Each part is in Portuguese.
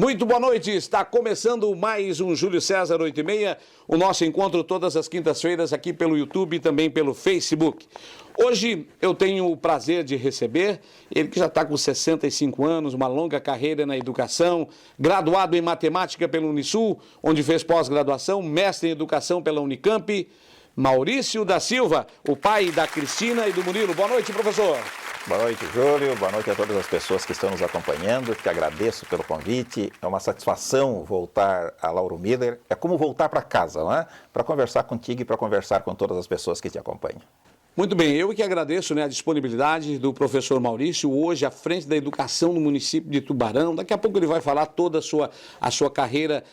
Muito boa noite, está começando mais um Júlio César 8h30, o nosso encontro todas as quintas-feiras aqui pelo YouTube e também pelo Facebook. Hoje eu tenho o prazer de receber ele que já está com 65 anos, uma longa carreira na educação, graduado em matemática pela Unisul, onde fez pós-graduação, mestre em educação pela Unicamp, Maurício da Silva, o pai da Cristina e do Murilo. Boa noite, professor. Boa noite, Júlio. Boa noite a todas as pessoas que estão nos acompanhando. Te agradeço pelo convite. É uma satisfação voltar a Lauro Miller. É como voltar para casa, não é? Para conversar contigo e para conversar com todas as pessoas que te acompanham. Muito bem, eu que agradeço, a disponibilidade do professor Maurício, hoje à frente da educação no município de Tubarão. Daqui a pouco ele vai falar toda a sua carreira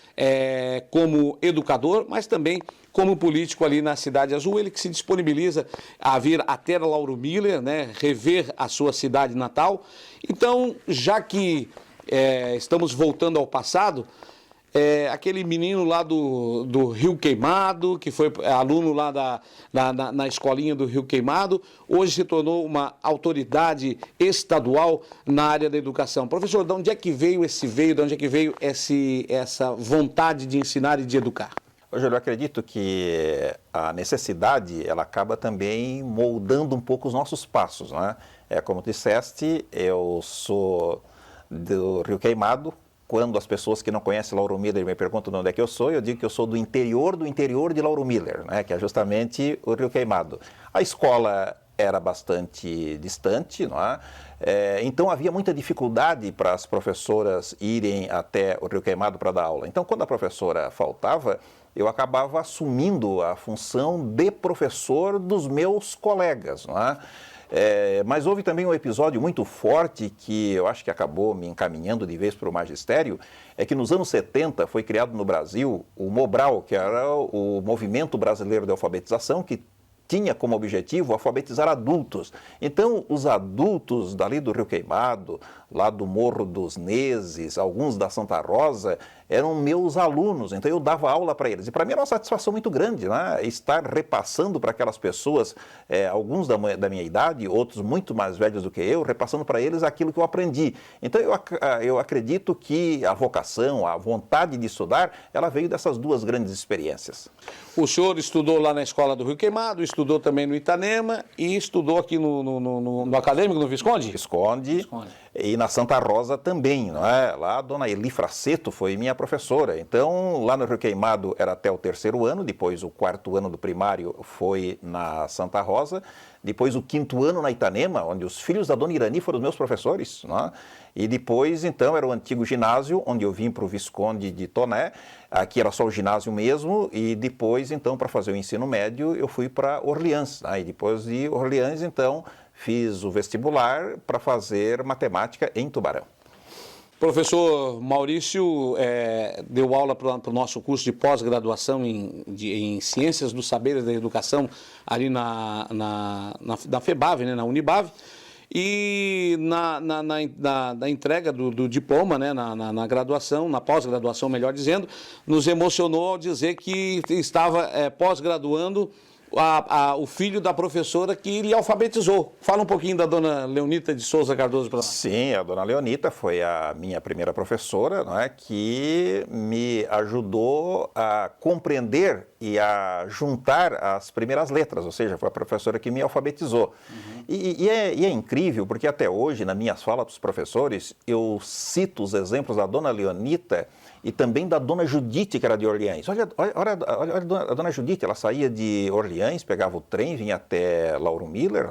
como educador, mas também como político ali na Cidade Azul. Ele que se disponibiliza a vir até Lauro Miller, rever a sua cidade natal. Então, já que estamos voltando ao passado, aquele menino lá do Rio Queimado, que foi aluno lá na escolinha do Rio Queimado, hoje se tornou uma autoridade estadual na área da educação. Professor, de onde é que veio essa vontade de ensinar e de educar? Hoje eu acredito que a necessidade, ela acaba também moldando um pouco os nossos passos, não é? Como tu disseste, eu sou do Rio Queimado. Quando as pessoas que não conhecem Lauro Miller me perguntam de onde é que eu sou, eu digo que eu sou do interior de Lauro Miller, que é justamente o Rio Queimado. A escola era bastante distante, não é? Então havia muita dificuldade para as professoras irem até o Rio Queimado para dar aula. Então, quando a professora faltava, eu acabava assumindo a função de professor dos meus colegas, não é? Mas houve também um episódio muito forte que eu acho que acabou me encaminhando de vez para o magistério, é que nos anos 70 foi criado no Brasil o Mobral, que era o Movimento Brasileiro de Alfabetização, que tinha como objetivo alfabetizar adultos. Então, os adultos dali do Rio Queimado, lá do Morro dos Neses, alguns da Santa Rosa, eram meus alunos, então eu dava aula para eles. E para mim era uma satisfação muito grande, estar repassando para aquelas pessoas, alguns da minha idade, outros muito mais velhos do que eu, repassando para eles aquilo que eu aprendi. Então eu acredito que a vocação, a vontade de estudar, ela veio dessas duas grandes experiências. O senhor estudou lá na escola do Rio Queimado, estudou também no Itanema e estudou aqui no Acadêmico, no Visconde? Visconde. E na Santa Rosa também, não é? Lá a dona Eli Fraceto foi minha professora. Então, lá no Rio Queimado era até o 3º ano, depois o 4º ano do primário foi na Santa Rosa, depois o 5º ano na Itanema, onde os filhos da dona Irani foram os meus professores, não é? E depois, então, era o antigo ginásio, onde eu vim para o Visconde de Toné, aqui era só o ginásio mesmo, e depois, então, para fazer o ensino médio, eu fui para Orleans, e depois de Orleans, então, fiz o vestibular para fazer matemática em Tubarão. Professor Maurício deu aula para o nosso curso de pós-graduação em Ciências do Saber e da Educação ali na FEBAV, na Unibave. E na entrega do diploma, na graduação, na pós-graduação, melhor dizendo, nos emocionou ao dizer que estava pós-graduando o filho da professora que lhe alfabetizou. Fala um pouquinho da dona Leonita de Souza Cardoso para nós. Sim, a dona Leonita foi a minha primeira professora, que me ajudou a compreender e a juntar as primeiras letras, ou seja, foi a professora que me alfabetizou. Uhum. E é incrível, porque até hoje, nas minhas falas para os professores, eu cito os exemplos da dona Leonita e também da dona Judite, que era de Orleans. Olha a dona Judite, ela saía de Orleans, pegava o trem, vinha até Lauro Miller,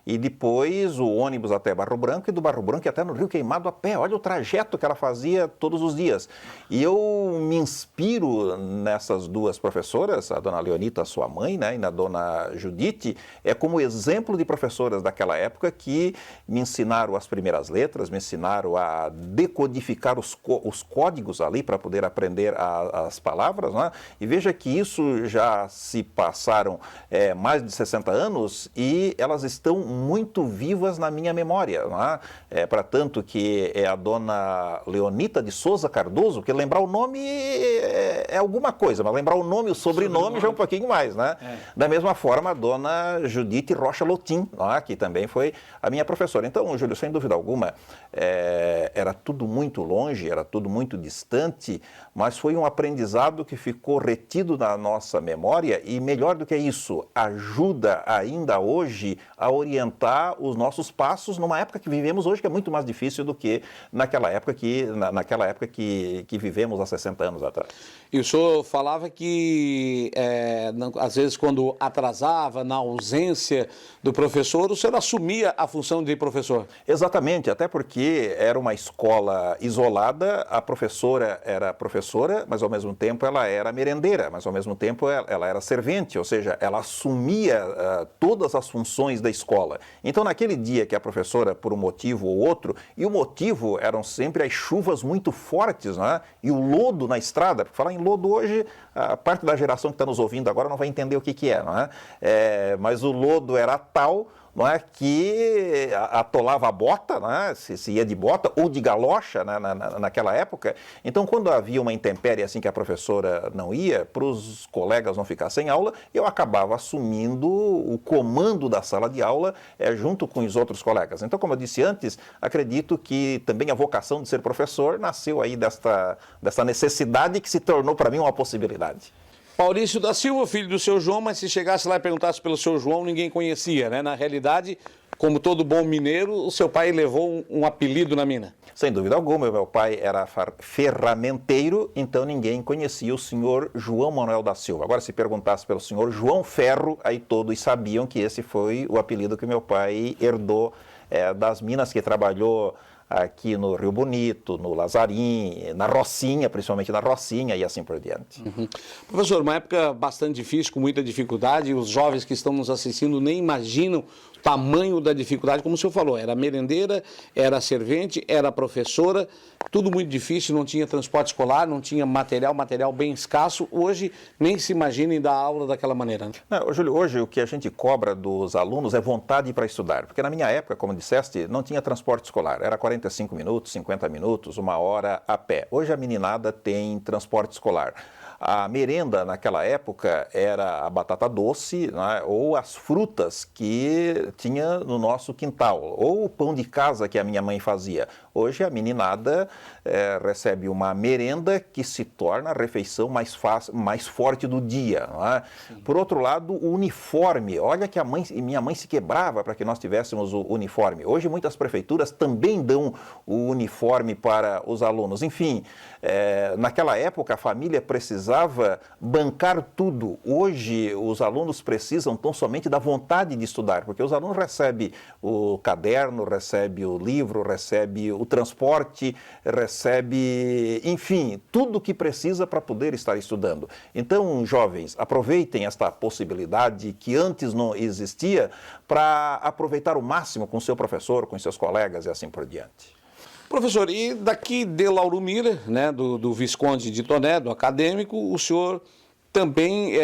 e depois o ônibus até Barro Branco, e do Barro Branco até no Rio Queimado a pé. Olha o trajeto que ela fazia todos os dias. E eu me inspiro nessas duas professoras, a dona Leonita, sua mãe, e na dona Judite, como exemplo de professoras daquela época que me ensinaram as primeiras letras, me ensinaram a decodificar os códigos ali para poder aprender as palavras, E veja que isso já se passaram mais de 60 anos e elas estão muito vivas na minha memória, para tanto que é a dona Leonita de Souza Cardoso, que lembrar o nome é alguma coisa, mas lembrar o nome, o sobrenome já um pouquinho mais, né? Da mesma forma, a dona Judite Rocha Lotim, que também foi a minha professora. Então, Júlio, sem dúvida alguma, era tudo muito longe, era tudo muito distante, mas foi um aprendizado que ficou retido na nossa memória e, melhor do que isso, ajuda ainda hoje a orientar os nossos passos numa época que vivemos hoje, que é muito mais difícil do que naquela época que vivemos há 60 anos atrás. E o senhor falava que, às vezes, quando atrasava, na ausência do professor, o senhor assumia a função de professor. Exatamente, até porque era uma escola isolada, a professora era professora, mas ao mesmo tempo ela era merendeira, mas ao mesmo tempo ela era servente, ou seja, ela assumia todas as funções da escola. Então, naquele dia que a professora, por um motivo ou outro, e o motivo eram sempre as chuvas muito fortes, né? E o lodo na estrada, porque falar em lodo hoje, a parte da geração que está nos ouvindo agora não vai entender o que é, não é? Mas o lodo era tal, não é, que atolava a bota, né, se ia de bota ou de galocha, né, naquela época. Então, quando havia uma intempérie assim que a professora não ia, para os colegas não ficar sem aula, eu acabava assumindo o comando da sala de aula junto com os outros colegas. Então, como eu disse antes, acredito que também a vocação de ser professor nasceu aí desta necessidade que se tornou para mim uma possibilidade. Maurício da Silva, filho do seu João, mas se chegasse lá e perguntasse pelo seu João, ninguém conhecia, né? Na realidade, como todo bom mineiro, o seu pai levou um apelido na mina. Sem dúvida alguma, meu pai era ferramenteiro, então ninguém conhecia o senhor João Manuel da Silva. Agora, se perguntasse pelo senhor João Ferro, aí todos sabiam que esse foi o apelido que meu pai herdou das minas que trabalhou aqui no Rio Bonito, no Lazarim, na Rocinha, principalmente na Rocinha e assim por diante. Professor, uma época bastante difícil, com muita dificuldade, os jovens que estão nos assistindo nem imaginam o tamanho da dificuldade, como o senhor falou, era merendeira, era servente, era professora, tudo muito difícil, não tinha transporte escolar, não tinha material bem escasso. Hoje nem se imaginem dar aula daquela maneira. Né? Não, Júlio, hoje o que a gente cobra dos alunos é vontade para estudar, porque na minha época, como disseste, não tinha transporte escolar, era 45 minutos, 50 minutos, 1 hora a pé. Hoje a meninada tem transporte escolar. A merenda naquela época era a batata doce, né, ou as frutas que tinha no nosso quintal, ou o pão de casa que a minha mãe fazia. Hoje a meninada recebe uma merenda que se torna a refeição mais forte do dia. Não é? Por outro lado, o uniforme. Olha que minha mãe se quebrava para que nós tivéssemos o uniforme. Hoje muitas prefeituras também dão o uniforme para os alunos. Enfim, naquela época a família precisava bancar tudo. Hoje os alunos precisam tão somente da vontade de estudar, porque os alunos recebem o caderno, recebem o livro, recebem o transporte, recebe, enfim, tudo o que precisa para poder estar estudando. Então, jovens, aproveitem esta possibilidade que antes não existia para aproveitar o máximo com seu professor, com seus colegas e assim por diante. Professor, e daqui de Lauro Miller, né, do Visconde de Toné, do acadêmico, o senhor também,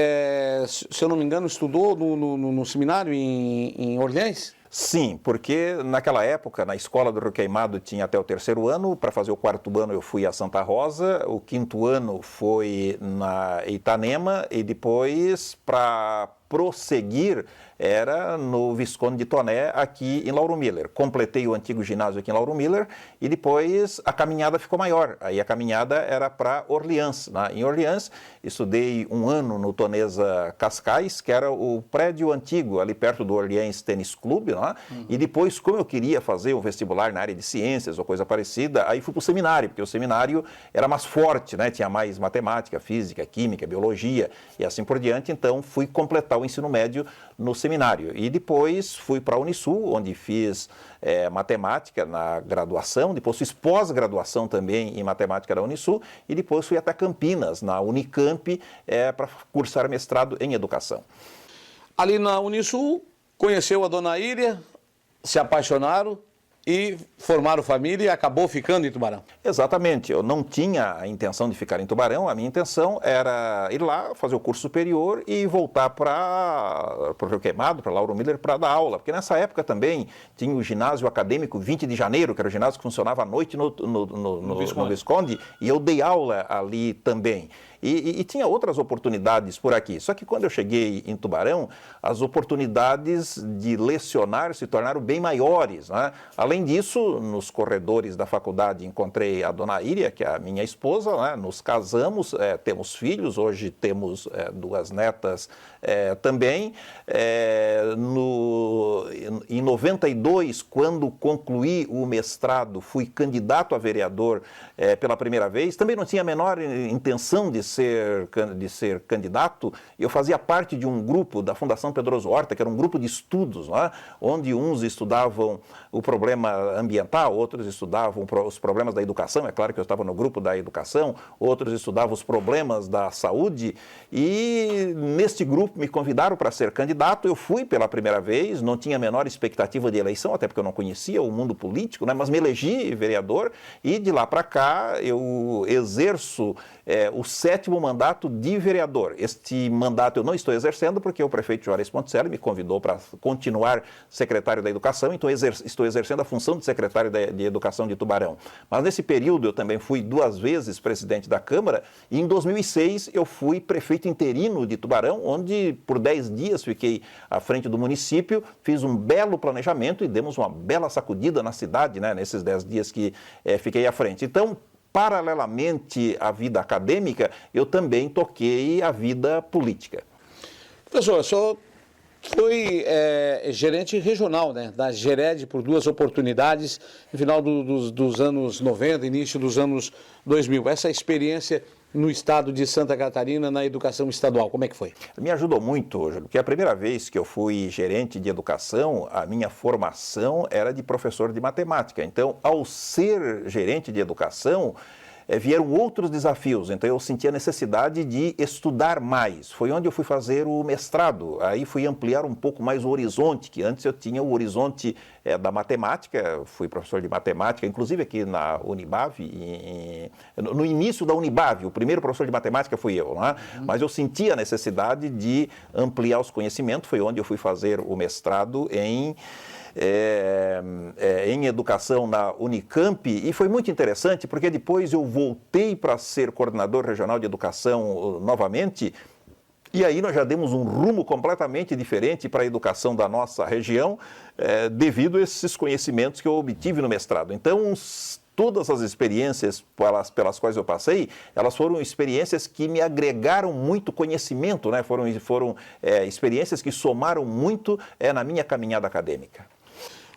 se eu não me engano, estudou no seminário em Orleans? Sim, porque naquela época, na escola do Rio Queimado, tinha até o 3º ano. Para fazer o 4º ano eu fui a Santa Rosa, o 5º ano foi na Itanema e depois, para prosseguir, era no Visconde de Toné, aqui em Lauro Miller. Completei o antigo ginásio aqui em Lauro Miller e depois a caminhada ficou maior. Aí a caminhada era para Orleans. Né? Em Orleans, estudei 1 ano no Tonesa Cascais, que era o prédio antigo, ali perto do Orleans Tênis Clube. Né? E depois, como eu queria fazer o vestibular na área de ciências ou coisa parecida, aí fui para o seminário, porque o seminário era mais forte, né? Tinha mais matemática, física, química, biologia e assim por diante. Então, fui completar o ensino médio no seminário. E depois fui para a Unisul, onde fiz matemática na graduação, depois fiz pós-graduação também em matemática da Unisul, e depois fui até Campinas, na Unicamp, para cursar mestrado em educação. Ali na Unisul, conheceu a dona Íria, se apaixonaram e formaram família e acabou ficando em Tubarão. Exatamente, eu não tinha a intenção de ficar em Tubarão, a minha intenção era ir lá, fazer o curso superior e voltar para o Rio Queimado, para Lauro Miller, para dar aula, porque nessa época também tinha o ginásio acadêmico 20 de janeiro, que era o ginásio que funcionava à noite no Visconde, e eu dei aula ali também. E tinha outras oportunidades por aqui. Só que quando eu cheguei em Tubarão, as oportunidades de lecionar se tornaram bem maiores, né? Além disso, nos corredores da faculdade encontrei a dona Íria, que é a minha esposa, né? Nos casamos, temos filhos, hoje temos 2 netas também. Em 92, quando concluí o mestrado, fui candidato a vereador pela primeira vez. Também não tinha a menor intenção de ser candidato. Eu fazia parte de um grupo da Fundação Pedroso Horta, que era um grupo de estudos, né? Onde uns estudavam o problema ambiental, outros estudavam os problemas da educação. É claro que eu estava no grupo da educação, outros estudavam os problemas da saúde. E neste grupo me convidaram para ser candidato. Eu fui pela primeira vez, não tinha a menor expectativa de eleição, até porque eu não conhecia o mundo político, né? Mas me elegi vereador e de lá para cá eu exerço o 7º mandato de vereador. Este mandato eu não estou exercendo porque o prefeito Juarez Ponticelli me convidou para continuar secretário da Educação, então estou exercendo a função de secretário de Educação de Tubarão. Mas nesse período eu também fui 2 vezes presidente da Câmara e em 2006 eu fui prefeito interino de Tubarão, onde por 10 dias fiquei à frente do município, fiz um belo planejamento e demos uma bela sacudida na cidade, né, nesses 10 dias que fiquei à frente. Então, paralelamente à vida acadêmica, eu também toquei a vida política. Professor, o senhor foi gerente regional, né, da Gered por 2 oportunidades no final dos anos 90, início dos anos 2000. Essa experiência no estado de Santa Catarina na educação estadual, como é que foi? Me ajudou muito, Júlio, porque a primeira vez que eu fui gerente de educação, a minha formação era de professor de matemática. Então, ao ser gerente de educação, vieram outros desafios, então eu senti a necessidade de estudar mais. Foi onde eu fui fazer o mestrado, aí fui ampliar um pouco mais o horizonte, que antes eu tinha o horizonte da matemática, fui professor de matemática, inclusive aqui na Unibave, no início da Unibave, o primeiro professor de matemática fui eu, né? Mas eu senti a necessidade de ampliar os conhecimentos, foi onde eu fui fazer o mestrado em educação na Unicamp, e foi muito interessante porque depois eu voltei para ser coordenador regional de educação novamente, e aí nós já demos um rumo completamente diferente para a educação da nossa região, devido a esses conhecimentos que eu obtive no mestrado. Então, todas as experiências pelas quais eu passei, elas foram experiências que me agregaram muito conhecimento, né? Foram experiências que somaram muito na minha caminhada acadêmica.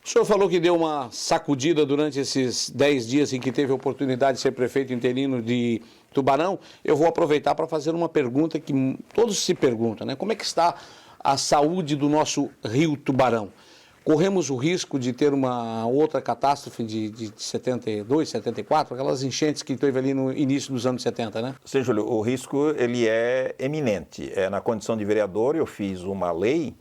O senhor falou que deu uma sacudida durante esses 10 dias em que teve a oportunidade de ser prefeito interino de Tubarão. Eu vou aproveitar para fazer uma pergunta que todos se perguntam, né? Como é que está a saúde do nosso rio Tubarão? Corremos o risco de ter uma outra catástrofe de 72, 74, aquelas enchentes que teve ali no início dos anos 70, né? Sim, Júlio, o risco ele é eminente. Na condição de vereador, eu fiz uma lei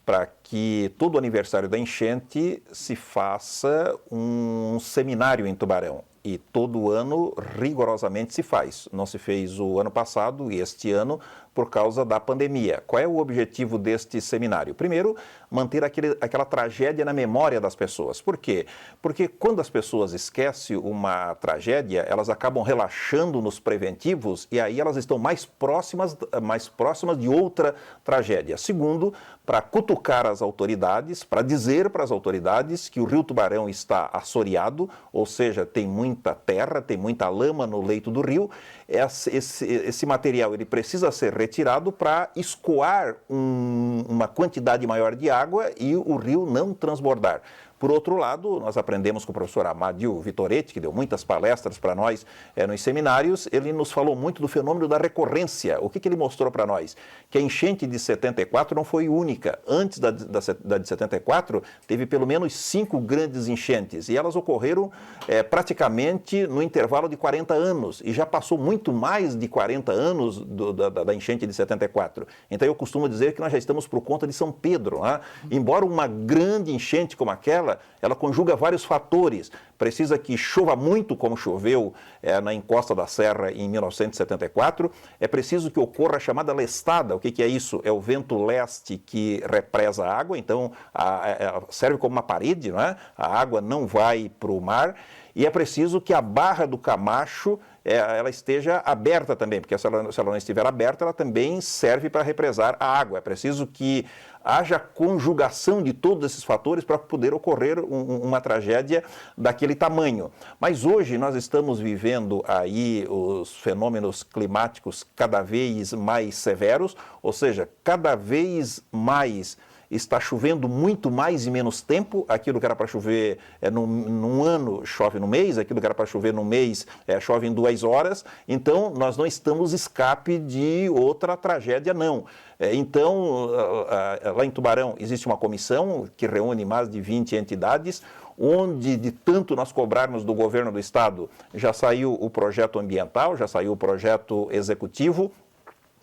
para que todo aniversário da enchente se faça um seminário em Tubarão. E todo ano, rigorosamente, se faz. Não se fez o ano passado e este ano por causa da pandemia. Qual é o objetivo deste seminário? Primeiro, manter aquela tragédia na memória das pessoas. Por quê? Porque quando as pessoas esquecem uma tragédia, elas acabam relaxando nos preventivos e aí elas estão mais próximas de outra tragédia. Segundo, para cutucar as autoridades, para dizer para as autoridades que o Rio Tubarão está assoreado, ou seja, tem muita terra, tem muita lama no leito do rio. Esse material ele precisa ser retirado para escoar uma quantidade maior de água e o rio não transbordar. Por outro lado, nós aprendemos com o professor Amadil Vitoretti, que deu muitas palestras para nós nos seminários, ele nos falou muito do fenômeno da recorrência. O que ele mostrou para nós? Que a enchente de 74 não foi única. Antes da de 74, teve pelo menos 5 grandes enchentes, e elas ocorreram praticamente no intervalo de 40 anos, e já passou muito mais de 40 anos da enchente de 74. Então eu costumo dizer que nós já estamos por conta de São Pedro, né? Embora uma grande enchente como aquela, ela conjuga vários fatores. Precisa que chova muito, como choveu na encosta da Serra em 1974. É preciso que ocorra a chamada lestada. O que é isso? É o vento leste que represa a água, então serve como uma parede, não é? A água não vai para o mar. E é preciso que a Barra do Camacho ela esteja aberta também, porque se ela não estiver aberta, ela também serve para represar a água. É preciso que haja conjugação de todos esses fatores para poder ocorrer uma tragédia daquele tamanho. Mas hoje nós estamos vivendo aí os fenômenos climáticos cada vez mais severos, ou seja, cada vez mais está chovendo muito mais em menos tempo. Aquilo que era para chover num ano, chove no mês. Aquilo que era para chover num mês, chove em 2 horas. Então, nós não estamos escape de outra tragédia, não. Então, lá em Tubarão, existe uma comissão que reúne mais de 20 entidades, onde, de tanto nós cobrarmos do governo do estado, já saiu o projeto ambiental, já saiu o projeto executivo.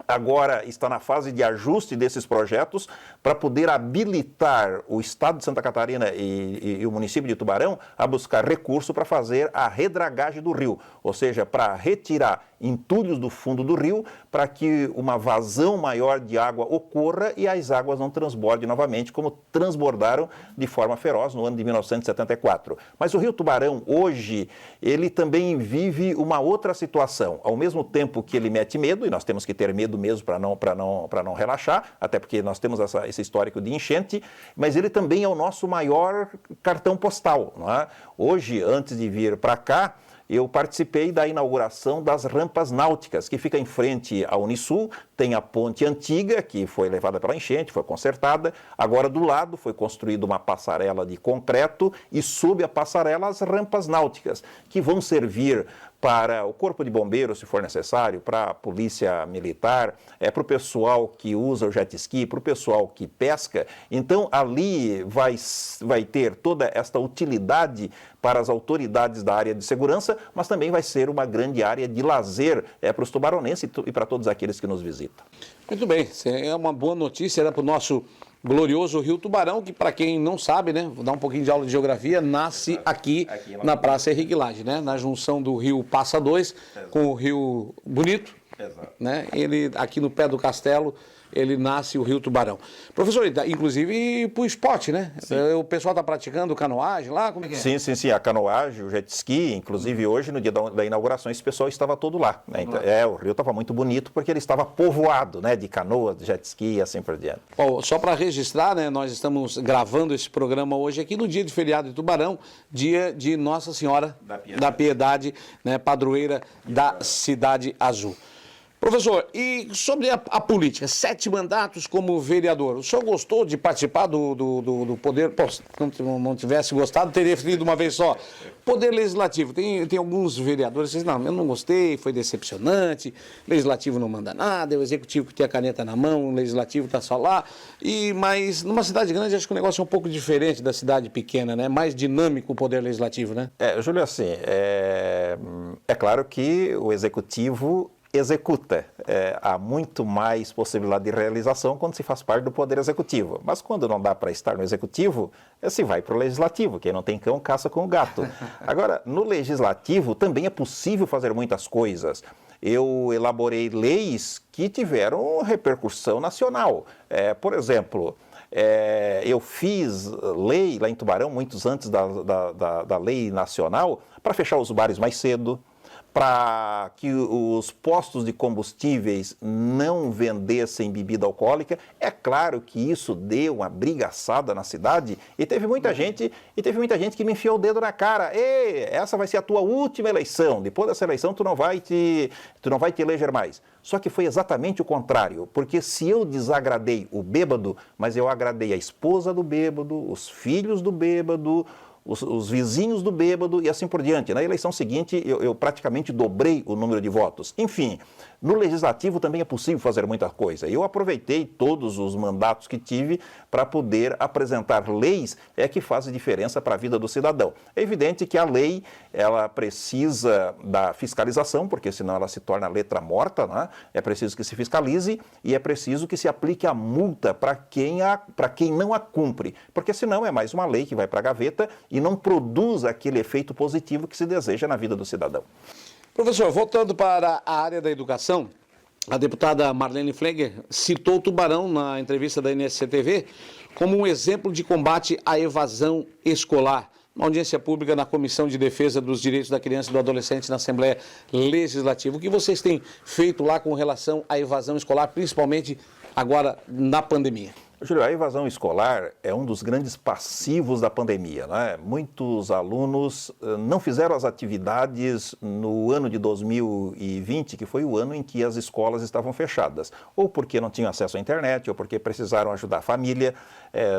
Agora está na fase de ajuste desses projetos para poder habilitar o Estado de Santa Catarina e o município de Tubarão a buscar recurso para fazer a redragagem do rio, ou seja, para retirar entulhos do fundo do rio para que uma vazão maior de água ocorra e as águas não transbordem novamente, como transbordaram de forma feroz no ano de 1974. Mas o Rio Tubarão, hoje, ele também vive uma outra situação. Ao mesmo tempo que ele mete medo, e nós temos que ter medo mesmo para não relaxar, até porque nós temos esse histórico de enchente, mas ele também é o nosso maior cartão postal, não é? Hoje, antes de vir para cá, eu participei da inauguração das rampas náuticas, que fica em frente à Unisul. Tem a ponte antiga, que foi levada pela enchente, foi consertada. Agora, do lado, foi construída uma passarela de concreto e, sob a passarela, as rampas náuticas, que vão servir para o Corpo de Bombeiros, se for necessário, para a Polícia Militar, para o pessoal que usa o jet ski, para o pessoal que pesca. Então, ali vai ter toda esta utilidade para as autoridades da área de segurança, mas também vai ser uma grande área de lazer para os tubaronenses e para todos aqueles que nos visitam. Muito bem, é uma boa notícia para o nosso glorioso Rio Tubarão, que, para quem não sabe, né, vou dar um pouquinho de aula de geografia, nasce aqui na Praça Henrique Lage, né, na junção do Rio Passa 2 com o Rio Bonito. Exato. Né, ele, aqui no pé do castelo, ele nasce o Rio Tubarão. Professor, inclusive para o esporte, né? Sim. O pessoal está praticando canoagem lá? Como é que é? Sim, a canoagem, o jet ski, inclusive hoje, no dia da inauguração, esse pessoal estava todo lá. Né? Então, o rio estava muito bonito porque ele estava povoado, né, de canoas, de jet ski e assim por diante. Bom, só para registrar, né, nós estamos gravando esse programa hoje aqui no dia de feriado de Tubarão, dia de Nossa Senhora da Piedade, né, padroeira da Cidade Azul. Professor, e sobre a política, 7 mandatos como vereador, o senhor gostou de participar do poder? Pô, se não tivesse gostado, teria feito uma vez só. Poder legislativo, tem alguns vereadores que dizem, não, eu não gostei, foi decepcionante, legislativo não manda nada, é o executivo que tem a caneta na mão, o legislativo está só lá, mas numa cidade grande acho que o negócio é um pouco diferente da cidade pequena, né? Mais dinâmico o poder legislativo, né? Júlio, assim, é claro que o executivo executa. Há muito mais possibilidade de realização quando se faz parte do Poder Executivo. Mas quando não dá para estar no Executivo, se vai para o Legislativo. Quem não tem cão, caça com o gato. Agora, no Legislativo também é possível fazer muitas coisas. Eu elaborei leis que tiveram repercussão nacional. Por exemplo, eu fiz lei lá em Tubarão, muitos antes da lei nacional, para fechar os bares mais cedo, para que os postos de combustíveis não vendessem bebida alcoólica. É claro que isso deu uma brigaçada na cidade e teve muita gente que me enfiou o dedo na cara. Ei, essa vai ser a tua última eleição. Depois dessa eleição tu não vai te eleger mais. Só que foi exatamente o contrário, porque se eu desagradei o bêbado, mas eu agradei a esposa do bêbado, os filhos do bêbado, os vizinhos do bêbado e assim por diante. Na eleição seguinte, eu praticamente dobrei o número de votos. Enfim, no Legislativo também é possível fazer muita coisa. Eu aproveitei todos os mandatos que tive para poder apresentar leis que fazem diferença para a vida do cidadão. É evidente que a lei, ela precisa da fiscalização, porque senão ela se torna letra morta, né? É preciso que se fiscalize e é preciso que se aplique a multa para quem não a cumpre, porque senão é mais uma lei que vai para a gaveta e não produz aquele efeito positivo que se deseja na vida do cidadão. Professor, voltando para a área da educação, a deputada Marlene Flegger citou o Tubarão na entrevista da NSC TV como um exemplo de combate à evasão escolar. uma audiência pública na Comissão de Defesa dos Direitos da Criança e do Adolescente na Assembleia Legislativa. O que vocês têm feito lá com relação à evasão escolar, principalmente agora na pandemia? Júlio, a evasão escolar é um dos grandes passivos da pandemia, né? Muitos alunos não fizeram as atividades no ano de 2020, que foi o ano em que as escolas estavam fechadas, ou porque não tinham acesso à internet, ou porque precisaram ajudar a família.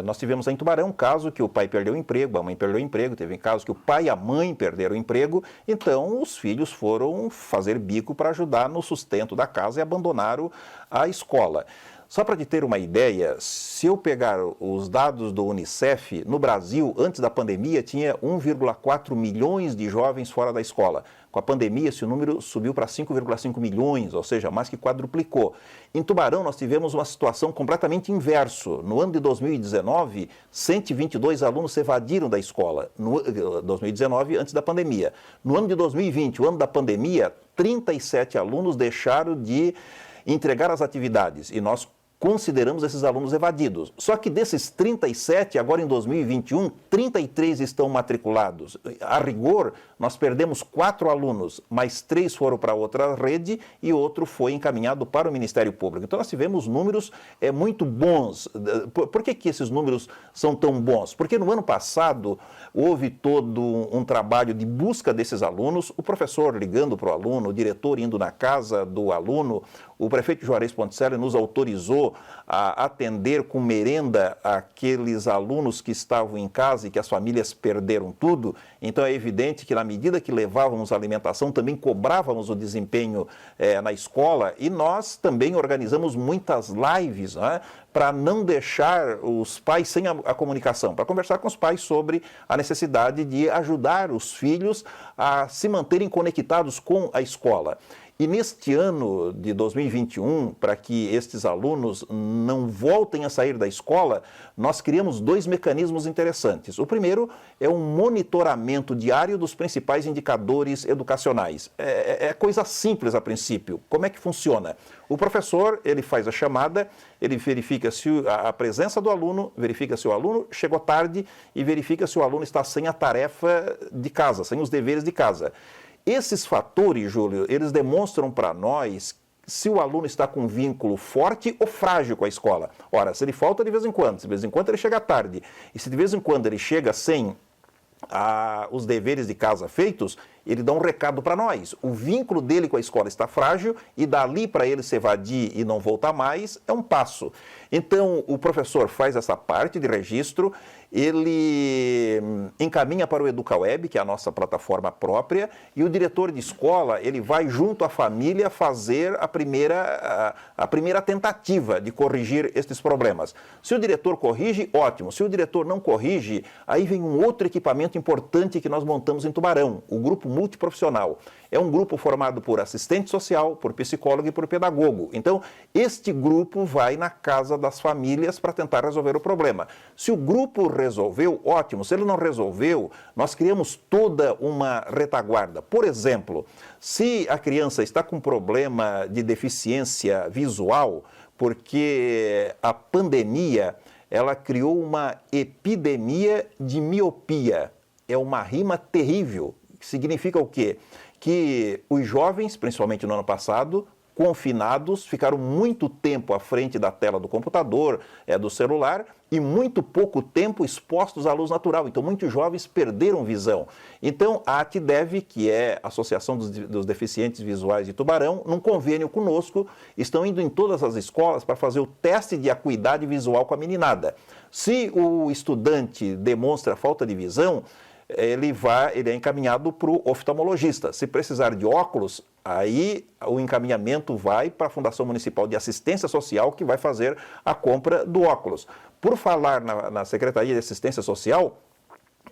Nós tivemos em Tubarão um caso que o pai perdeu o emprego, a mãe perdeu o emprego, teve casos que o pai e a mãe perderam o emprego, então os filhos foram fazer bico para ajudar no sustento da casa e abandonaram a escola. Só para te ter uma ideia, se eu pegar os dados do Unicef, no Brasil, antes da pandemia, tinha 1,4 milhões de jovens fora da escola. Com a pandemia, esse número subiu para 5,5 milhões, ou seja, mais que quadruplicou. Em Tubarão, nós tivemos uma situação completamente inverso. No ano de 2019, 122 alunos se evadiram da escola. No 2019, antes da pandemia. No ano de 2020, o ano da pandemia, 37 alunos deixaram de entregar as atividades e nós consideramos esses alunos evadidos. Só que desses 37, agora em 2021, 33 estão matriculados. A rigor, nós perdemos 4 alunos, mas 3 foram para outra rede e outro foi encaminhado para o Ministério Público. Então nós tivemos números muito bons. Por que esses números são tão bons? Porque no ano passado houve todo um trabalho de busca desses alunos, o professor ligando para o aluno, o diretor indo na casa do aluno, o prefeito Juarez Ponticelli nos autorizou a atender com merenda aqueles alunos que estavam em casa e que as famílias perderam tudo. Então é evidente que na medida que levávamos a alimentação, também cobrávamos o desempenho na escola e nós também organizamos muitas lives, né, para não deixar os pais sem a comunicação, para conversar com os pais sobre a necessidade de ajudar os filhos a se manterem conectados com a escola. E neste ano de 2021, para que estes alunos não voltem a sair da escola, nós criamos 2 mecanismos interessantes. O primeiro é um monitoramento diário dos principais indicadores educacionais. É coisa simples a princípio. Como é que funciona? O professor, ele faz a chamada, ele verifica se a presença do aluno, verifica se o aluno chegou tarde e verifica se o aluno está sem a tarefa de casa, sem os deveres de casa. Esses fatores, Júlio, eles demonstram para nós se o aluno está com um vínculo forte ou frágil com a escola. Ora, se ele falta de vez em quando, se de vez em quando ele chega tarde, e se de vez em quando ele chega sem os deveres de casa feitos, ele dá um recado para nós. O vínculo dele com a escola está frágil e dali para ele se evadir e não voltar mais é um passo. Então, o professor faz essa parte de registro, ele encaminha para o EducaWeb, que é a nossa plataforma própria, e o diretor de escola, ele vai junto à família fazer a primeira tentativa de corrigir estes problemas. Se o diretor corrige, ótimo. Se o diretor não corrige, aí vem um outro equipamento importante que nós montamos em Tubarão, o grupo multiprofissional. É um grupo formado por assistente social, por psicólogo e por pedagogo. Então, este grupo vai na casa das famílias para tentar resolver o problema. Se o grupo resolveu, ótimo. Se ele não resolveu, nós criamos toda uma retaguarda. Por exemplo, se a criança está com problema de deficiência visual, porque a pandemia, ela criou uma epidemia de miopia. É uma rima terrível. Significa o quê? Que os jovens, principalmente no ano passado, confinados, ficaram muito tempo à frente da tela do computador, do celular, e muito pouco tempo expostos à luz natural. Então, muitos jovens perderam visão. Então, a ATDEV, que é a Associação dos Deficientes Visuais de Tubarão, num convênio conosco, estão indo em todas as escolas para fazer o teste de acuidade visual com a meninada. Se o estudante demonstra falta de visão, ele é encaminhado para o oftalmologista. Se precisar de óculos, aí o encaminhamento vai para a Fundação Municipal de Assistência Social, que vai fazer a compra do óculos. Por falar na Secretaria de Assistência Social,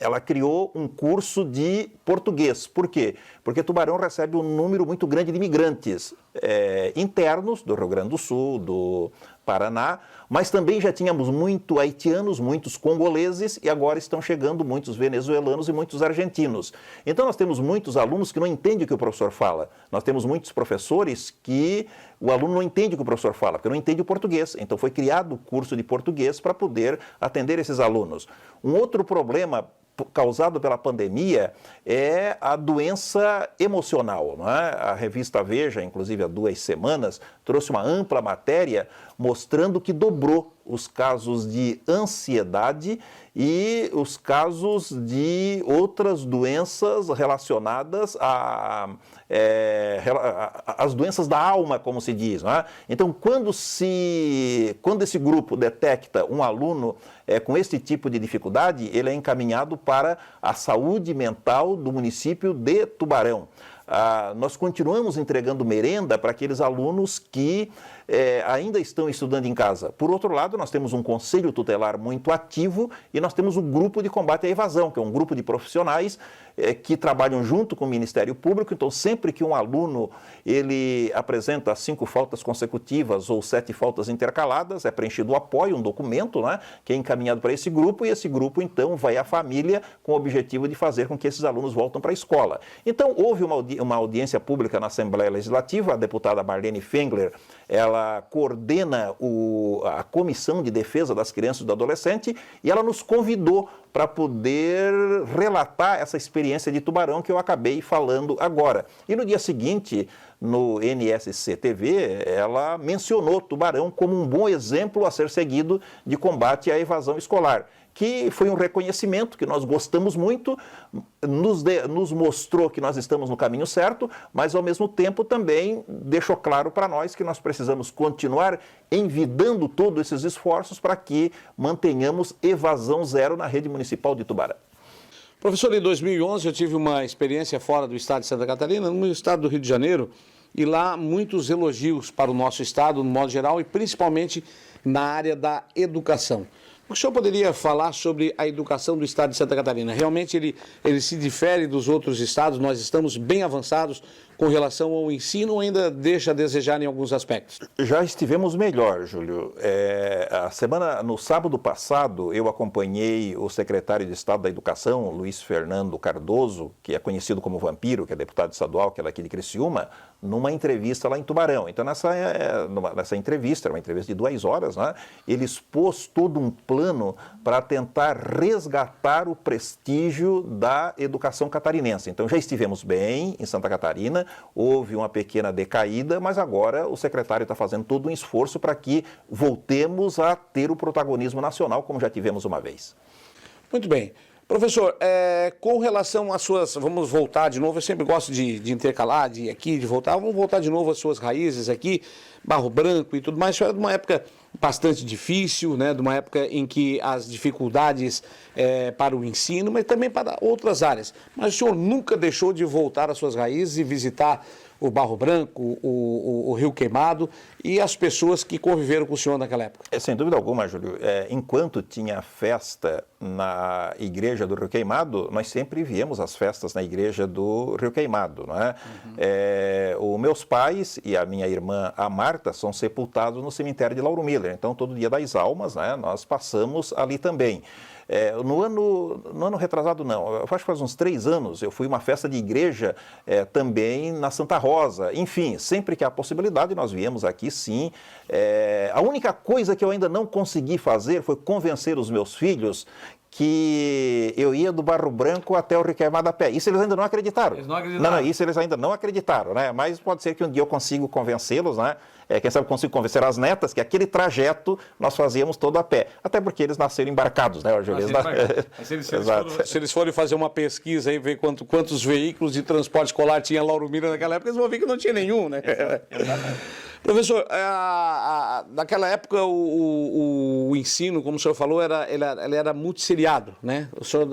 ela criou um curso de português. Por quê? Porque Tubarão recebe um número muito grande de imigrantes internos do Rio Grande do Sul, do Paraná, mas também já tínhamos muitos haitianos, muitos congoleses e agora estão chegando muitos venezuelanos e muitos argentinos. Então nós temos muitos alunos que não entendem o que o professor fala. Nós temos muitos professores que o aluno não entende o que o professor fala, porque não entende o português. Então foi criado o curso de português para poder atender esses alunos. Um outro problema causado pela pandemia é a doença emocional. Não é? A revista Veja, inclusive há 2 semanas, trouxe uma ampla matéria mostrando que dobrou os casos de ansiedade e os casos de outras doenças relacionadas às doenças da alma, como se diz. Não é? Então, quando esse grupo detecta um aluno com esse tipo de dificuldade, ele é encaminhado para a saúde mental do município de Tubarão. Nós continuamos entregando merenda para aqueles alunos que ainda estão estudando em casa. Por outro lado, nós temos um conselho tutelar muito ativo e nós temos o grupo de combate à evasão, que é um grupo de profissionais que trabalham junto com o Ministério Público. Então, sempre que um aluno ele apresenta 5 faltas consecutivas ou 7 faltas intercaladas, é preenchido o apoio, um documento, né, que é encaminhado para esse grupo, e esse grupo, então, vai à família com o objetivo de fazer com que esses alunos voltem para a escola. Então, houve uma audiência pública na Assembleia Legislativa, a deputada Marlene Fengler, ela coordena a Comissão de Defesa das Crianças e do Adolescente, e ela nos convidou para poder relatar essa experiência de Tubarão que eu acabei falando agora. E no dia seguinte, no NSC TV, ela mencionou Tubarão como um bom exemplo a ser seguido de combate à evasão escolar, que foi um reconhecimento que nós gostamos muito, nos mostrou que nós estamos no caminho certo, mas ao mesmo tempo também deixou claro para nós que nós precisamos continuar envidando todos esses esforços para que mantenhamos evasão zero na rede municipal de Tubarão. Professor, em 2011 eu tive uma experiência fora do estado de Santa Catarina, no estado do Rio de Janeiro, e lá muitos elogios para o nosso estado, no modo geral, e principalmente na área da educação. O senhor poderia falar sobre a educação do estado de Santa Catarina? Realmente ele se difere dos outros estados? Nós estamos bem avançados com relação ao ensino ou ainda deixa a desejar em alguns aspectos? Já estivemos melhor, Júlio. No sábado passado, eu acompanhei o secretário de Estado da Educação, Luiz Fernando Cardoso, que é conhecido como Vampiro, que é deputado estadual, que é daqui de Criciúma, numa entrevista lá em Tubarão. Então, nessa entrevista, era uma entrevista de 2 horas, né, ele expôs todo um plano para tentar resgatar o prestígio da educação catarinense. Então, já estivemos bem em Santa Catarina, houve uma pequena decaída, mas agora o secretário está fazendo todo um esforço para que voltemos a ter o protagonismo nacional, como já tivemos uma vez. Muito bem. Professor, com relação às suas... Vamos voltar de novo, eu sempre gosto de intercalar, de ir aqui, de voltar. Vamos voltar de novo às suas raízes aqui, Barro Branco e tudo mais. Isso era de uma época bastante difícil, né? De uma época em que as dificuldades para o ensino, mas também para outras áreas. Mas o senhor nunca deixou de voltar às suas raízes e visitar o Barro Branco, o Rio Queimado e as pessoas que conviveram com o senhor naquela época? Sem dúvida alguma, Júlio. Enquanto tinha festa na igreja do Rio Queimado, nós sempre víamos as festas na igreja do Rio Queimado, não é? Os meus pais e a minha irmã, a Marta, são sepultados no cemitério de Lauro Miller. Então, todo dia das almas, né, nós passamos ali também. No ano retrasado, não, eu acho que faz uns 3 anos, eu fui a uma festa de igreja também na Santa Rosa. Enfim, sempre que há possibilidade, nós viemos aqui, sim. A única coisa que eu ainda não consegui fazer foi convencer os meus filhos que eu ia do Barro Branco até o Rio Queimado a pé. Isso eles ainda não acreditaram. Eles não acreditaram? Não, isso eles ainda não acreditaram, né? Mas pode ser que um dia eu consiga convencê-los, né? Quem sabe eu consigo convencer as netas que aquele trajeto nós fazíamos todo a pé. Até porque eles nasceram embarcados, né, Júlio? Se eles forem fazer uma pesquisa e ver quantos veículos de transporte escolar tinha Lauro Miller naquela época, eles vão ver que não tinha nenhum, né? Professor, naquela época o ensino, como o senhor falou, ele era multisseriado, né? O senhor,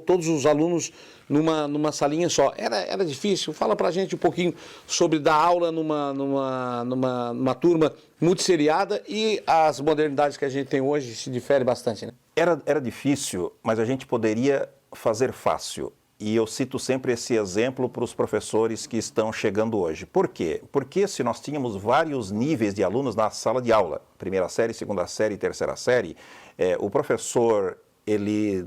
todos os alunos numa salinha só. Era difícil? Fala pra gente um pouquinho sobre dar aula numa turma multisseriada e as modernidades que a gente tem hoje se diferem bastante, né? Era difícil, mas a gente poderia fazer fácil. E eu cito sempre esse exemplo para os professores que estão chegando hoje. Por quê? Porque se nós tínhamos vários níveis de alunos na sala de aula, 1ª série, 2ª série e 3ª série, o professor, ele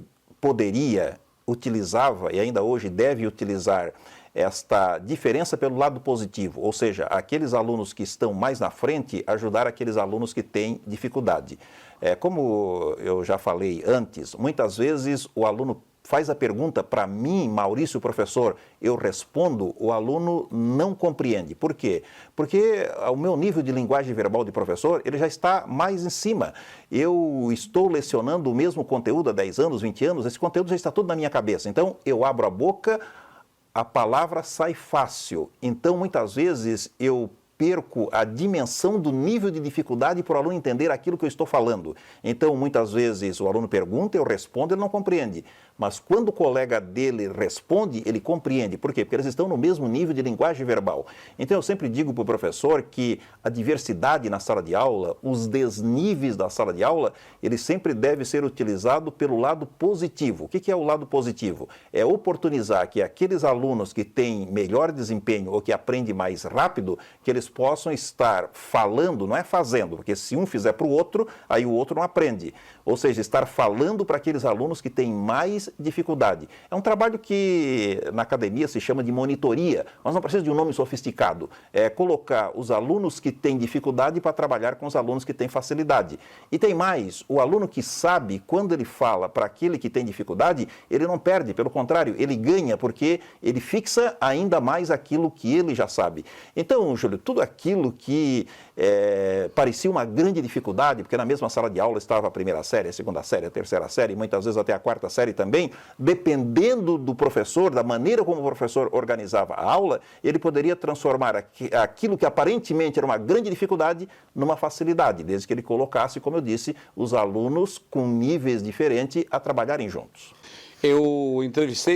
utilizava e ainda hoje deve utilizar esta diferença pelo lado positivo, ou seja, aqueles alunos que estão mais na frente, ajudar aqueles alunos que têm dificuldade. Como eu já falei antes, muitas vezes o aluno faz a pergunta para mim, Maurício, professor, eu respondo, o aluno não compreende. Por quê? Porque o meu nível de linguagem verbal de professor, ele já está mais em cima. Eu estou lecionando o mesmo conteúdo há 10 anos, 20 anos, esse conteúdo já está todo na minha cabeça. Então, eu abro a boca, a palavra sai fácil. Então, muitas vezes, eu perco a dimensão do nível de dificuldade para o aluno entender aquilo que eu estou falando. Então, muitas vezes, o aluno pergunta, eu respondo, ele não compreende. Mas quando o colega dele responde, ele compreende. Por quê? Porque eles estão no mesmo nível de linguagem verbal. Então, eu sempre digo para o professor que a diversidade na sala de aula, os desníveis da sala de aula, ele sempre deve ser utilizado pelo lado positivo. O que é o lado positivo? É oportunizar que aqueles alunos que têm melhor desempenho ou que aprendem mais rápido, que eles possam estar falando, não é fazendo, porque se um fizer para o outro, aí o outro não aprende. Ou seja, estar falando para aqueles alunos que têm mais dificuldade. É um trabalho que na academia se chama de monitoria, mas não precisa de um nome sofisticado. É colocar os alunos que têm dificuldade para trabalhar com os alunos que têm facilidade. E tem mais, o aluno que sabe, quando ele fala para aquele que tem dificuldade, ele não perde, pelo contrário, ele ganha, porque ele fixa ainda mais aquilo que ele já sabe. Então, Júlio, tudo aquilo que parecia uma grande dificuldade, porque na mesma sala de aula estava a primeira série, a segunda série, a terceira série, muitas vezes até a quarta série também, dependendo do professor, da maneira como o professor organizava a aula, ele poderia transformar aquilo que aparentemente era uma grande dificuldade numa facilidade, desde que ele colocasse, como eu disse, os alunos com níveis diferentes a trabalharem juntos. Eu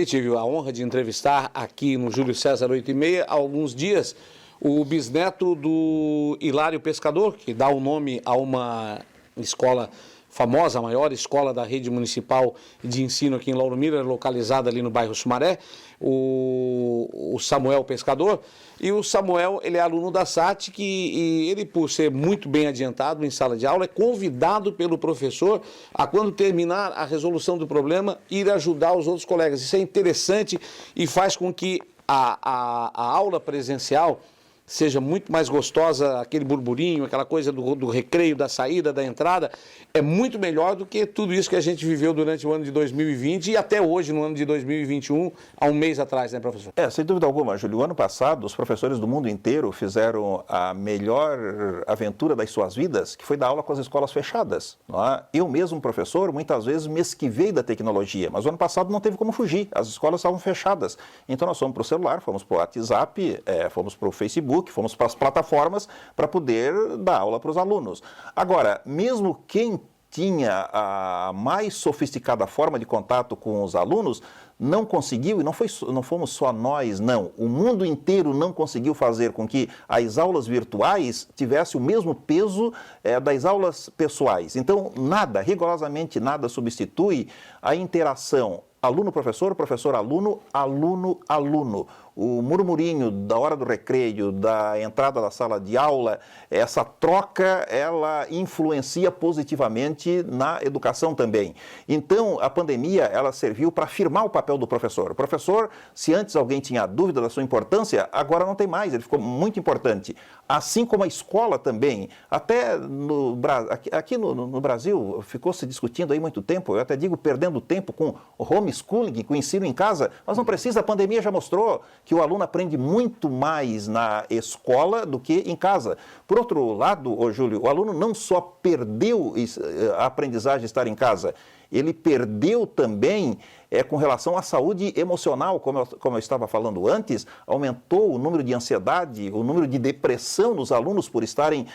tive a honra de entrevistar aqui no Júlio César 8h30 há alguns dias o bisneto do Hilário Pescador, que dá o nome a uma escola famosa, a maior escola da rede municipal de ensino aqui em Lauro Miller, localizada ali no bairro Sumaré, o Samuel Pescador. E o Samuel, ele é aluno da SAT, e ele, por ser muito bem adiantado em sala de aula, é convidado pelo professor a, quando terminar a resolução do problema, ir ajudar os outros colegas. Isso é interessante e faz com que a aula presencial seja muito mais gostosa, aquele burburinho, aquela coisa do recreio, da saída, da entrada, é muito melhor do que tudo isso que a gente viveu durante o ano de 2020 e até hoje, no ano de 2021, há um mês atrás, né, professor? Sem dúvida alguma, Júlio. O ano passado, os professores do mundo inteiro fizeram a melhor aventura das suas vidas, que foi dar aula com as escolas fechadas. Não é? Eu mesmo, professor, muitas vezes me esquivei da tecnologia, mas o ano passado não teve como fugir, as escolas estavam fechadas. Então nós fomos para o celular, fomos para o WhatsApp, fomos para o Facebook, fomos para as plataformas para poder dar aula para os alunos. Agora, mesmo quem tinha a mais sofisticada forma de contato com os alunos, não conseguiu, e não fomos só nós, não. O mundo inteiro não conseguiu fazer com que as aulas virtuais tivessem o mesmo peso das aulas pessoais. Então, rigorosamente nada substitui a interação aluno-professor, professor-aluno, aluno-aluno. O murmurinho da hora do recreio, da entrada da sala de aula, essa troca, ela influencia positivamente na educação também. Então, a pandemia, ela serviu para afirmar o papel do professor. O professor, se antes alguém tinha dúvida da sua importância, agora não tem mais, ele ficou muito importante. Assim como a escola também. Até aqui no Brasil, ficou se discutindo aí muito tempo, eu até digo perdendo tempo com homeschooling, com o ensino em casa, mas não precisa, a pandemia já mostrou que o aluno aprende muito mais na escola do que em casa. Por outro lado, Júlio, o aluno não só perdeu a aprendizagem de estar em casa, ele perdeu também com relação à saúde emocional, como eu estava falando antes, aumentou o número de ansiedade, o número de depressão nos alunos por estarem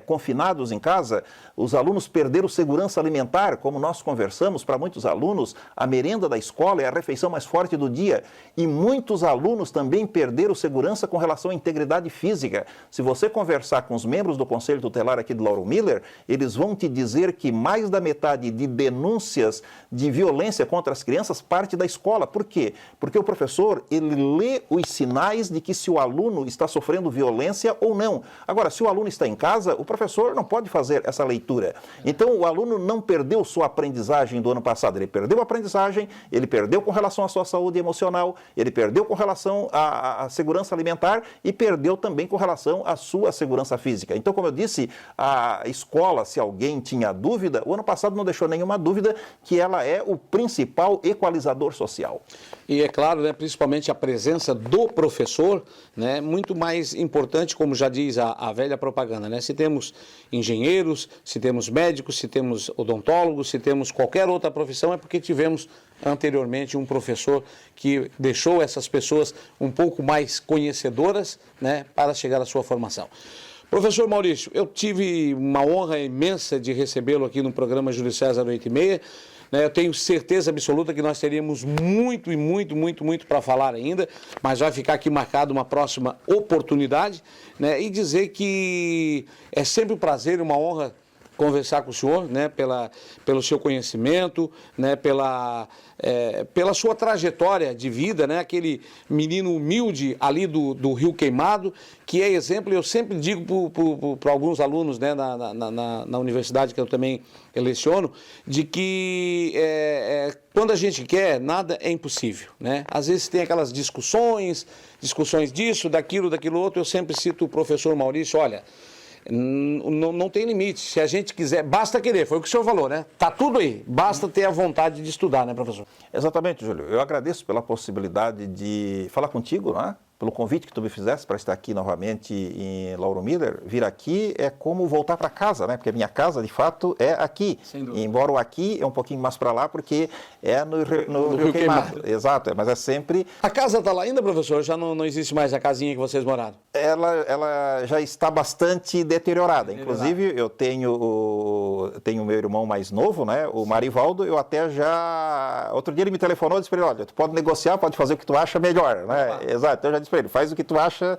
confinados em casa. Os alunos perderam segurança alimentar, como nós conversamos, para muitos alunos, a merenda da escola é a refeição mais forte do dia. E muitos alunos também perderam segurança com relação à integridade física. Se você conversar com os membros do Conselho Tutelar aqui de Lauro Miller, eles vão te dizer que mais da metade de denúncias de violência contra as crianças parte da escola. Por quê? Porque o professor, ele lê os sinais de que se o aluno está sofrendo violência ou não. Agora, se o aluno está em casa, o professor não pode fazer essa leitura. Então, o aluno não perdeu sua aprendizagem do ano passado, ele perdeu a aprendizagem, ele perdeu com relação à sua saúde emocional, ele perdeu com relação à segurança alimentar e perdeu também com relação à sua segurança física. Então, como eu disse, a escola, se alguém tinha dúvida, o ano passado não deixou nenhuma dúvida que ela é o principal equalizador social. E é claro, né, principalmente a presença do professor, né, muito mais importante, como já diz a velha propaganda, né? Se temos engenheiros, se temos médicos, se temos odontólogos, se temos qualquer outra profissão, é porque tivemos anteriormente um professor que deixou essas pessoas um pouco mais conhecedoras, né, para chegar à sua formação. Professor Maurício, eu tive uma honra imensa de recebê-lo aqui no programa Júlio César 8h30. Eu tenho certeza absoluta que nós teríamos muito para falar ainda, mas vai ficar aqui marcado uma próxima oportunidade, né? E dizer que é sempre um prazer e uma honra conversar com o senhor, né, pelo seu conhecimento, né, pela sua trajetória de vida, né, aquele menino humilde ali do Rio Queimado, que é exemplo. Eu sempre digo para alguns alunos, né, na universidade que eu também leciono, de que quando a gente quer, nada é impossível, né? Às vezes tem aquelas discussões disso, daquilo outro. Eu sempre cito o professor Maurício: olha, não tem limite. Se a gente quiser, basta querer, foi o que o senhor falou, né? Tá tudo aí, basta ter a vontade de estudar, né, professor? Exatamente, Júlio. Eu agradeço pela possibilidade de falar contigo, né? Pelo convite que tu me fizesse para estar aqui novamente em Lauro Miller. Vir aqui é como voltar para casa, né? Porque a minha casa, de fato, é aqui. Embora o aqui é um pouquinho mais para lá, porque é no Rio Queimado. Exato, mas é sempre... A casa está lá ainda, professor? Já não existe mais a casinha que vocês moraram? Ela já está bastante deteriorada. Inclusive, eu tenho meu irmão mais novo, né? O Marivaldo. Eu até já... Outro dia ele me telefonou e disse para ele: olha, tu pode negociar, pode fazer o que tu acha melhor, né? Exato. Então eu já disse para ele: faz o que tu acha,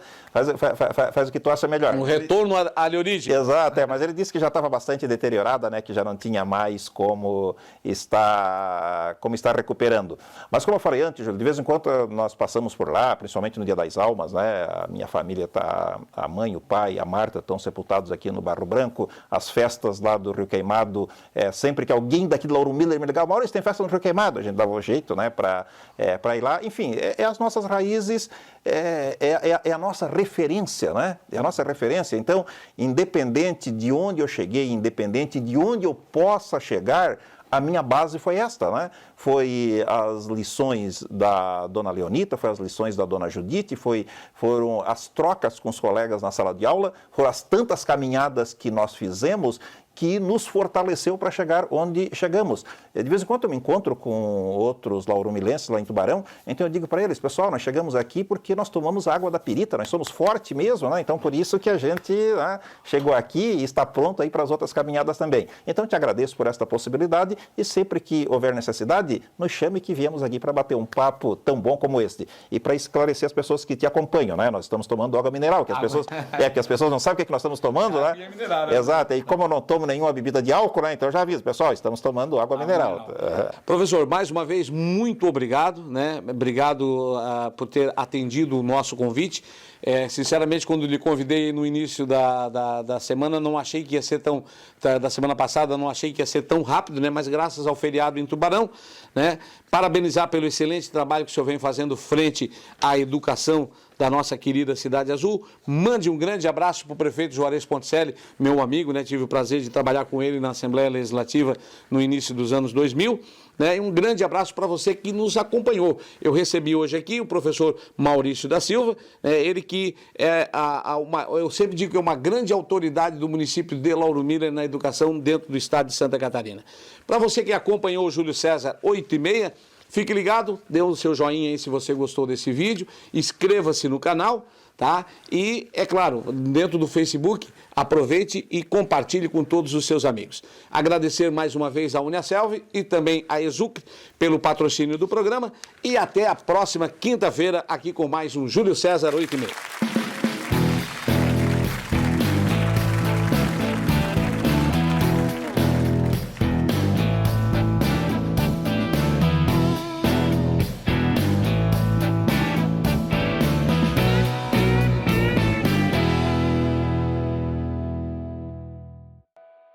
faz o que tu acha melhor. Um retorno à origem. Exato, mas ele disse que já estava bastante deteriorada, né? Que já não tinha mais como estar recuperando. Mas como eu falei antes, Júlio, de vez em quando nós passamos por lá, principalmente no Dia das Almas, né? A minha família a mãe, o pai, a Marta estão sepultados aqui no Barro Branco. As festas lá do Rio Queimado, sempre que alguém daqui de Lauro Miller me ligava: Maurício, tem festa no Rio Queimado, a gente dava um jeito, né? Para ir lá. Enfim, as nossas raízes, é a nossa referência, né? É a nossa referência. Então, independente de onde eu cheguei, independente de onde eu possa chegar, a minha base foi esta, né? Foi as lições da dona Leonita, foi as lições da dona Judite, foram as trocas com os colegas na sala de aula, foram as tantas caminhadas que nós fizemos que nos fortaleceu para chegar onde chegamos. De vez em quando eu me encontro com outros lauromilenses lá em Tubarão, então eu digo para eles: pessoal, nós chegamos aqui porque nós tomamos água da pirita, nós somos fortes mesmo, né? Então por isso que a gente, né, chegou aqui e está pronto aí para as outras caminhadas também. Então eu te agradeço por esta possibilidade e sempre que houver necessidade, nos chame que viemos aqui para bater um papo tão bom como este e para esclarecer as pessoas que te acompanham, né? Nós estamos tomando água mineral, que as pessoas não sabem o que nós estamos tomando, né? É mineral, né? Exato, e como eu não tomo nenhuma bebida de álcool, né? Então eu já aviso, pessoal, estamos tomando água mineral. Professor, mais uma vez, muito obrigado, né? Obrigado por ter atendido o nosso convite. Sinceramente, quando lhe convidei no início da semana, não achei que ia ser da semana passada, não achei que ia ser tão rápido, né? Mas graças ao feriado em Tubarão, né? Parabenizar pelo excelente trabalho que o senhor vem fazendo frente à educação da nossa querida Cidade Azul. Mande um grande abraço para o prefeito Juarez Ponticelli, meu amigo, né? Tive o prazer de trabalhar com ele na Assembleia Legislativa no início dos anos 2000. Né? E um grande abraço para você que nos acompanhou. Eu recebi hoje aqui o professor Maurício da Silva, ele que eu sempre digo que é uma grande autoridade do município de Lauro Miller na educação dentro do estado de Santa Catarina. Para você que acompanhou o Júlio César 8h30, fique ligado, dê o seu joinha aí se você gostou desse vídeo, inscreva-se no canal, tá? E, é claro, dentro do Facebook, aproveite e compartilhe com todos os seus amigos. Agradecer mais uma vez à Uniaselv e também à Exuc pelo patrocínio do programa e até a próxima quinta-feira aqui com mais um Júlio César 8h30.